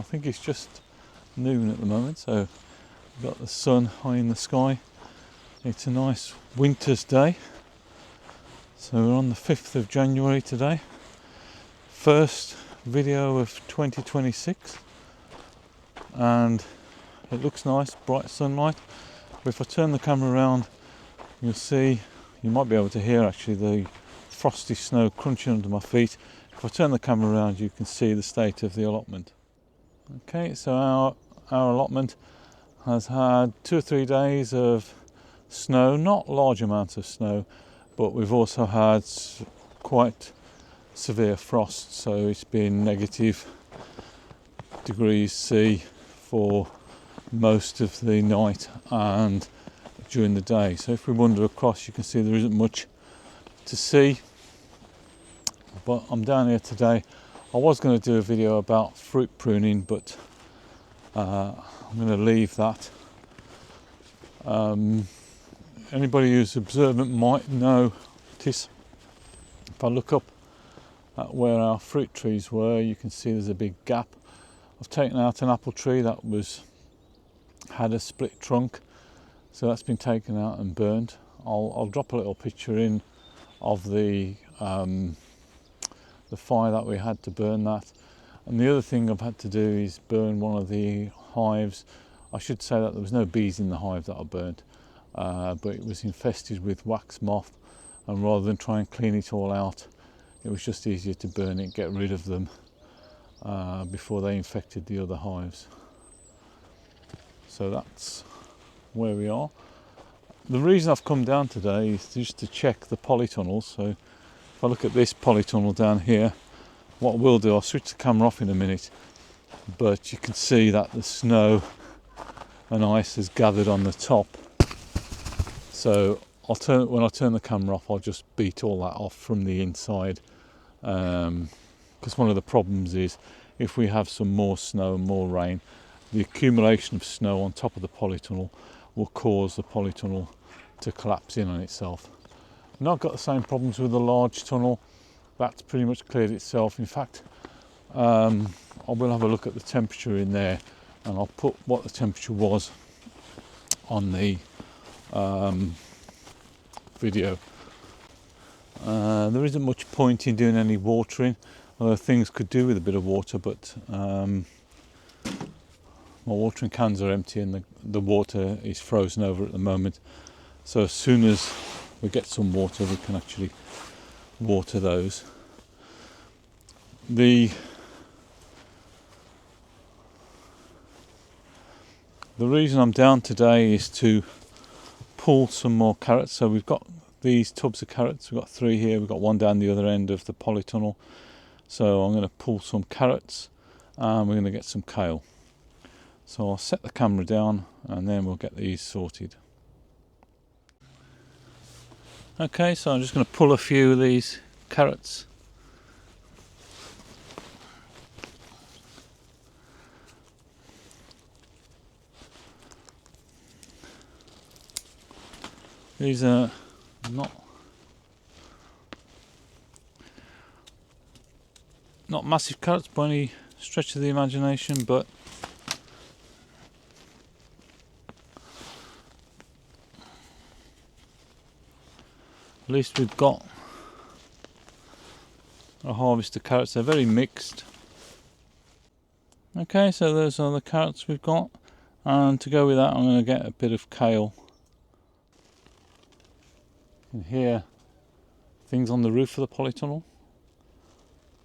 think it's just noon at the moment, so we've got the sun high in the sky. It's a nice winter's day. So we're on the 5th of January today. First video of 2026. And it looks nice, bright sunlight. But if I turn the camera around, you'll see, you might be able to hear actually the frosty snow crunching under my feet. If I turn the camera around, you can see the state of the allotment. Okay, so our allotment has had 2 or 3 days of snow, not large amounts of snow, but we've also had quite severe frost, so it's been negative degrees C for most of the night and during the day. So if we wander across, you can see there isn't much to see, but I'm down here today. I was going to do a video about fruit pruning, but I'm going to leave that. Anybody who's observant might notice, if I look up at where our fruit trees were, you can see there's a big gap. I've taken out an apple tree that had a split trunk, so that's been taken out and burned. I'll drop a little picture in of the fire that we had to burn that. And the other thing I've had to do is burn one of the hives. I should say that there was no bees in the hive that I burnt, but it was infested with wax moth, and rather than try and clean it all out, it was just easier to burn it, get rid of them before they infected the other hives. So that's where we are. The reason I've come down today is just to check the polytunnels. So if I look at this polytunnel down here, what I will do, I'll switch the camera off in a minute, but you can see that the snow and ice has gathered on the top. So when I turn the camera off, I'll just beat all that off from the inside, because one of the problems is if we have some more snow and more rain, the accumulation of snow on top of the polytunnel will cause the polytunnel to collapse in on itself. I've not got the same problems with the large tunnel. That's pretty much cleared itself. In fact, I will have a look at the temperature in there, and I'll put what the temperature was on the video. There isn't much point in doing any watering, although things could do with a bit of water, but my watering cans are empty and the water is frozen over at the moment. So as soon as we get some water, we can actually water those. The reason I'm down today is to pull some more carrots. So we've got these tubs of carrots, we've got 3 here, we've got 1 down the other end of the polytunnel. So I'm going to pull some carrots and we're going to get some kale. So I'll set the camera down and then we'll get these sorted. Okay, so I'm just going to pull a few of these carrots. These are not massive carrots by any stretch of the imagination, but at least we've got a harvest of carrots. They're very mixed. Okay, so those are the carrots we've got, and to go with that I'm going to get a bit of kale. And here, things on the roof of the polytunnel.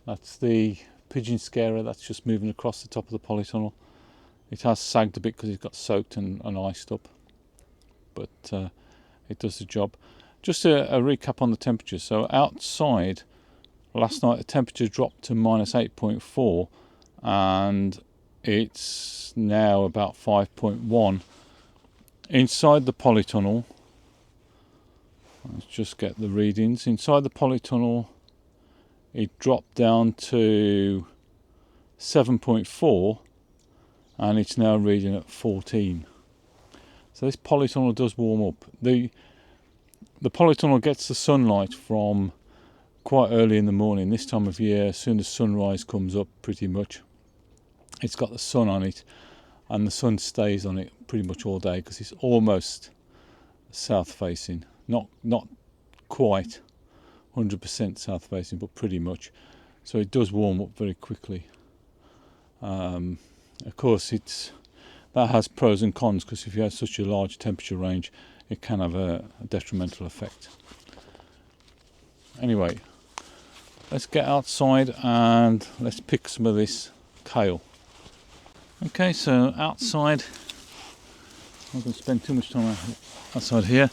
That's the pigeon scarer that's just moving across the top of the polytunnel. It has sagged a bit because it got soaked and iced up, but it does the job. Just a recap on the temperature. So outside, last night the temperature dropped to -8.4 and it's now about 5.1. Inside the polytunnel, let's just get the readings. Inside the polytunnel, it dropped down to 7.4 and it's now reading at 14. So this polytunnel does warm up. The polytunnel gets the sunlight from quite early in the morning. This time of year, as soon as sunrise comes up, pretty much, it's got the sun on it, and the sun stays on it pretty much all day because it's almost south facing, not quite 100% south facing, but pretty much. So it does warm up very quickly. Of course, that has pros and cons, because if you have such a large temperature range, it can have a detrimental effect. Anyway, let's get outside and let's pick some of this kale. Okay, so outside, I'm not going to spend too much time outside here,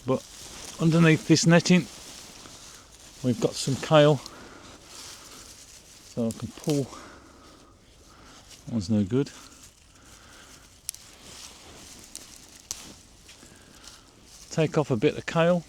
but underneath this netting we've got some kale, so I can pull. That one's no good. Take off a bit of kale.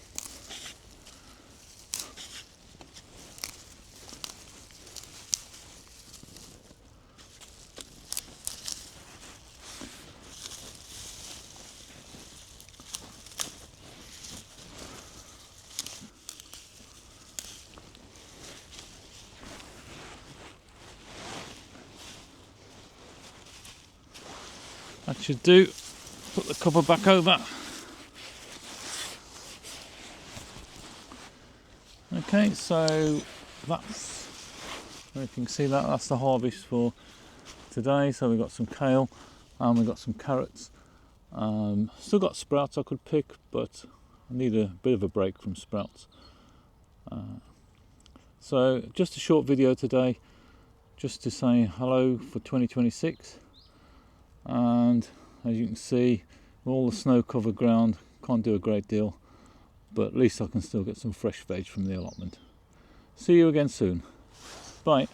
That should do. Put the cover back over. Okay, so that's, if you can see that's the harvest for today. So we've got some kale and we've got some carrots. Still got sprouts I could pick, but I need a bit of a break from sprouts. So just a short video today, just to say hello for 2026. And as you can see, all the snow covered ground, can't do a great deal, but at least I can still get some fresh veg from the allotment. See you again soon. Bye.